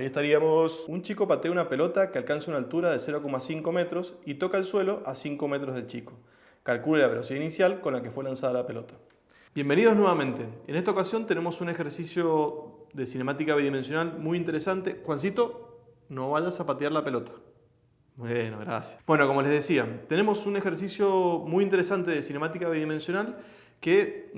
estaríamos. Un chico patea una pelota que alcanza una altura de 0,5 metros y toca el suelo a 5 metros del chico. Calcule la velocidad inicial con la que fue lanzada la pelota. Bienvenidos nuevamente. En esta ocasión tenemos un ejercicio de cinemática bidimensional muy interesante. Juancito, no vayas a patear la pelota. Bueno, gracias. Bueno, como les decía, tenemos un ejercicio muy interesante de cinemática bidimensional que,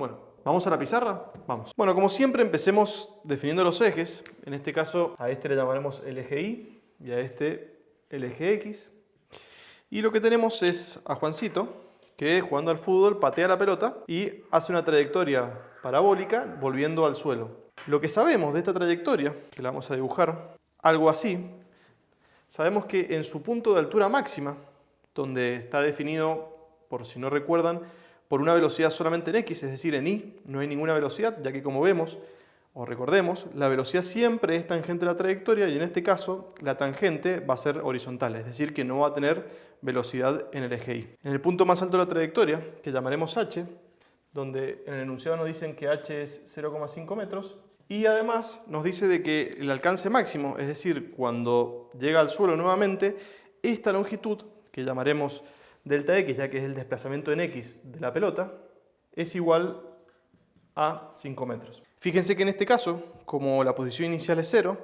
¿vamos a la pizarra? Vamos. Bueno, como siempre empecemos definiendo los ejes. En este caso a este le llamaremos el eje Y y a este el eje X. Y lo que tenemos es a Juancito que jugando al fútbol patea la pelota y hace una trayectoria parabólica volviendo al suelo. Lo que sabemos de esta trayectoria, que la vamos a dibujar algo así, sabemos que en su punto de altura máxima, donde está definido, por si no recuerdan, por una velocidad solamente en X, es decir, en Y no hay ninguna velocidad, ya que como vemos, o recordemos, la velocidad siempre es tangente a la trayectoria y en este caso la tangente va a ser horizontal, es decir, que no va a tener velocidad en el eje Y. En el punto más alto de la trayectoria, que llamaremos H, donde en el enunciado nos dicen que H es 0,5 metros, y además nos dice de que el alcance máximo, es decir, cuando llega al suelo nuevamente, esta longitud, que llamaremos delta X, ya que es el desplazamiento en X de la pelota, es igual a 5 metros. Fíjense que en este caso, como la posición inicial es 0,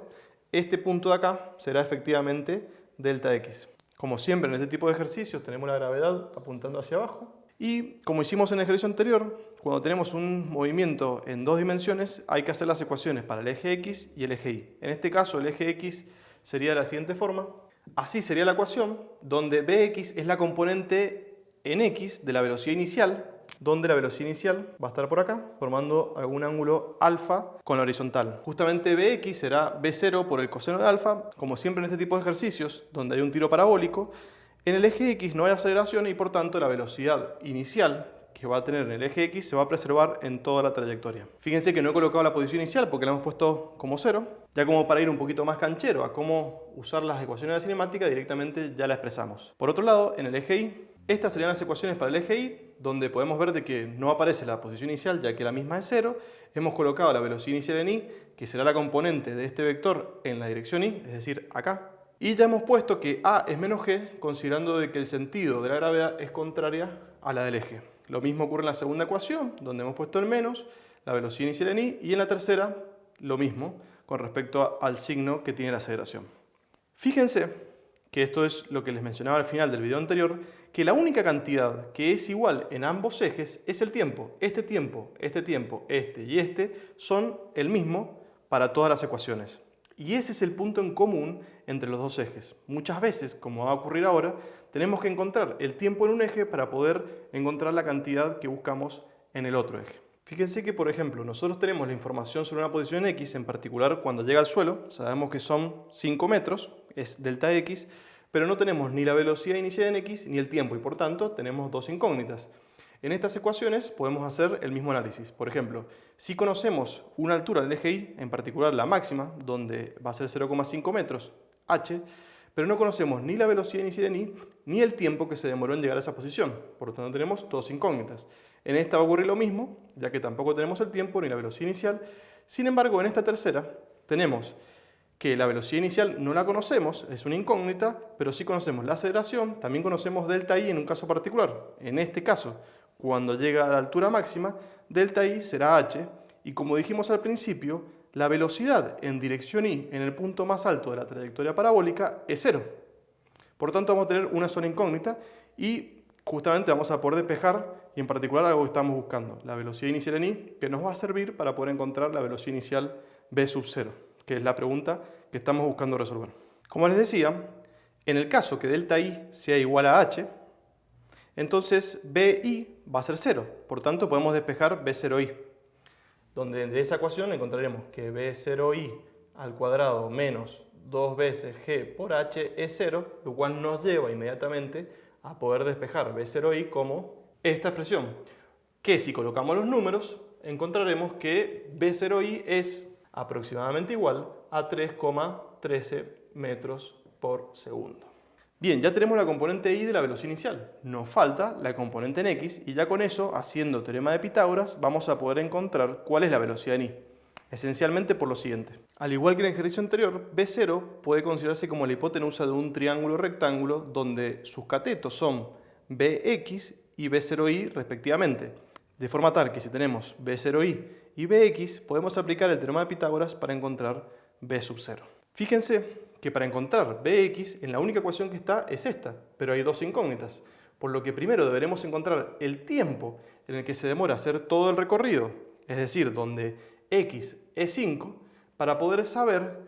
este punto de acá será efectivamente delta X. Como siempre en este tipo de ejercicios tenemos la gravedad apuntando hacia abajo. Y como hicimos en el ejercicio anterior, cuando tenemos un movimiento en dos dimensiones hay que hacer las ecuaciones para el eje X y el eje Y. En este caso el eje X sería de la siguiente forma. Así sería la ecuación, donde Bx es la componente en X de la velocidad inicial, donde la velocidad inicial va a estar por acá, formando algún ángulo alfa con la horizontal. Justamente Bx será B0 por el coseno de alfa, como siempre en este tipo de ejercicios, donde hay un tiro parabólico. En el eje X no hay aceleración y por tanto la velocidad inicial que va a tener en el eje X se va a preservar en toda la trayectoria. Fíjense que no he colocado la posición inicial porque la hemos puesto como 0, ya como para ir un poquito más canchero a cómo usar las ecuaciones de la cinemática, directamente ya la expresamos. Por otro lado, en el eje Y, estas serían las ecuaciones para el eje Y, donde podemos ver de que no aparece la posición inicial ya que la misma es 0. Hemos colocado la velocidad inicial en Y, que será la componente de este vector en la dirección Y, es decir, acá. Y ya hemos puesto que A es menos G, considerando de que el sentido de la gravedad es contraria a la del eje. Lo mismo ocurre en la segunda ecuación, donde hemos puesto el menos, la velocidad inicial en Y, y en la tercera lo mismo, con respecto al signo que tiene la aceleración. Fíjense que esto es lo que les mencionaba al final del video anterior, que la única cantidad que es igual en ambos ejes es el tiempo. Este tiempo, este tiempo, este y este son el mismo para todas las ecuaciones. Y ese es el punto en común entre los dos ejes. Muchas veces, como va a ocurrir ahora, tenemos que encontrar el tiempo en un eje para poder encontrar la cantidad que buscamos en el otro eje. Fíjense que, por ejemplo, nosotros tenemos la información sobre una posición X, en particular cuando llega al suelo, sabemos que son 5 metros, es delta X, pero no tenemos ni la velocidad inicial en X ni el tiempo y por tanto tenemos dos incógnitas. En estas ecuaciones podemos hacer el mismo análisis. Por ejemplo, si conocemos una altura del eje Y, en particular la máxima, donde va a ser 0,5 metros, h, pero no conocemos ni la velocidad inicial en Y ni el tiempo que se demoró en llegar a esa posición. Por lo tanto tenemos dos incógnitas. En esta va a ocurrir lo mismo, ya que tampoco tenemos el tiempo ni la velocidad inicial. Sin embargo, en esta tercera tenemos que la velocidad inicial no la conocemos, es una incógnita, pero sí conocemos la aceleración, también conocemos delta I en un caso particular. En este caso, cuando llega a la altura máxima, delta I será h, y como dijimos al principio, la velocidad en dirección Y en el punto más alto de la trayectoria parabólica es 0. Por tanto, vamos a tener una sola incógnita y justamente vamos a poder despejar, y en particular algo que estamos buscando, la velocidad inicial en Y, que nos va a servir para poder encontrar la velocidad inicial v sub 0. Que es la pregunta que estamos buscando resolver. Como les decía, en el caso que delta I sea igual a h, entonces BI va a ser 0. Por tanto, podemos despejar B0I, donde de esa ecuación encontraremos que B0I al cuadrado menos 2 veces G por h es 0, lo cual nos lleva inmediatamente a poder despejar B0I como esta expresión, que si colocamos los números, encontraremos que B0I es aproximadamente igual a 3,13 metros por segundo. Bien, ya tenemos la componente Y de la velocidad inicial. Nos falta la componente en X y ya con eso, haciendo teorema de Pitágoras, vamos a poder encontrar cuál es la velocidad en Y. Esencialmente por lo siguiente. Al igual que en el ejercicio anterior, B0 puede considerarse como la hipotenusa de un triángulo rectángulo donde sus catetos son BX y B0i respectivamente. De forma tal que si tenemos B0i y BX, podemos aplicar el teorema de Pitágoras para encontrar B sub 0. Fíjense que para encontrar Bx, en la única ecuación que está es esta, pero hay dos incógnitas. Por lo que primero deberemos encontrar el tiempo en el que se demora hacer todo el recorrido, es decir, donde x es 5, para poder saber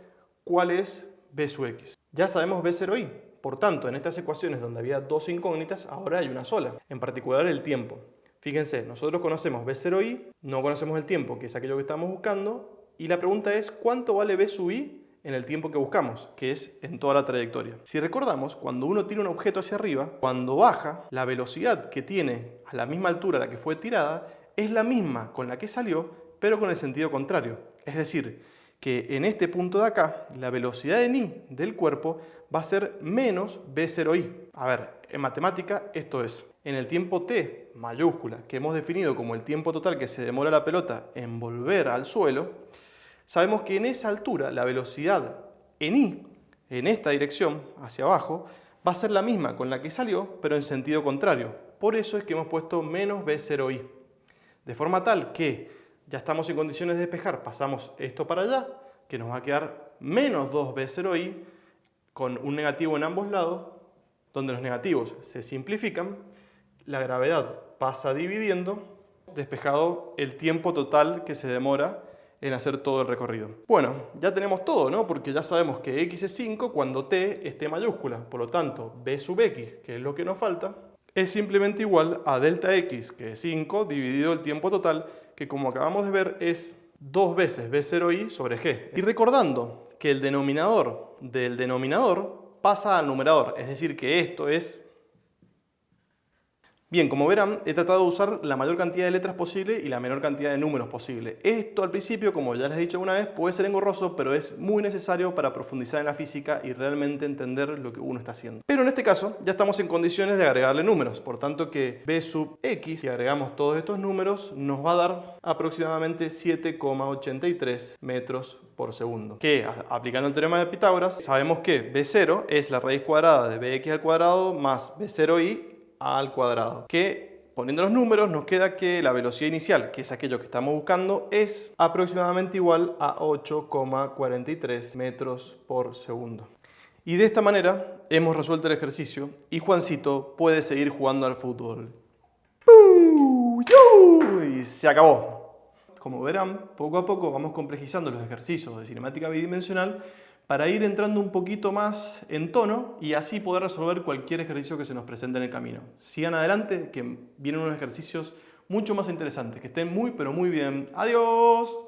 cuál es B sub x. Ya sabemos B0i, por tanto, en estas ecuaciones donde había dos incógnitas, ahora hay una sola, en particular el tiempo. Fíjense, nosotros conocemos B0i, no conocemos el tiempo, que es aquello que estamos buscando, y la pregunta es, ¿cuánto vale B sub i en el tiempo que buscamos, que es en toda la trayectoria? Si recordamos, cuando uno tira un objeto hacia arriba, cuando baja, la velocidad que tiene a la misma altura a la que fue tirada es la misma con la que salió, pero con el sentido contrario. Es decir, que en este punto de acá, la velocidad en i del cuerpo va a ser menos B0i. A ver, en matemática esto es, en el tiempo t mayúscula, que hemos definido como el tiempo total que se demora la pelota en volver al suelo, sabemos que en esa altura la velocidad en i, en esta dirección, hacia abajo, va a ser la misma con la que salió, pero en sentido contrario. Por eso es que hemos puesto menos B0i. De forma tal que ya estamos en condiciones de despejar, pasamos esto para allá, que nos va a quedar menos 2B0i con un negativo en ambos lados, donde los negativos se simplifican, la gravedad pasa dividiendo, despejado el tiempo total que se demora en hacer todo el recorrido. Bueno, ya tenemos todo, ¿no? Porque ya sabemos que x es 5 cuando t es t mayúscula. Por lo tanto, b sub x, que es lo que nos falta, es simplemente igual a delta x, que es 5, dividido el tiempo total, que como acabamos de ver es 2 veces b0i sobre g. Y recordando que el denominador del denominador pasa al numerador, es decir, que esto es... Bien, como verán, he tratado de usar la mayor cantidad de letras posible y la menor cantidad de números posible. Esto al principio, como ya les he dicho una vez, puede ser engorroso, pero es muy necesario para profundizar en la física y realmente entender lo que uno está haciendo. Pero en este caso, ya estamos en condiciones de agregarle números, por tanto que b sub x, si agregamos todos estos números, nos va a dar aproximadamente 7,83 metros por segundo. Que, aplicando el teorema de Pitágoras, sabemos que b0 es la raíz cuadrada de bx al cuadrado más b0i al cuadrado, que poniendo los números nos queda que la velocidad inicial, que es aquello que estamos buscando, es aproximadamente igual a 8,43 metros por segundo. Y de esta manera hemos resuelto el ejercicio y Juancito puede seguir jugando al fútbol. Y se acabó. Como verán, poco a poco vamos complejizando los ejercicios de cinemática bidimensional para ir entrando un poquito más en tono y así poder resolver cualquier ejercicio que se nos presente en el camino. Sigan adelante, que vienen unos ejercicios mucho más interesantes. Que estén muy, pero muy bien. ¡Adiós!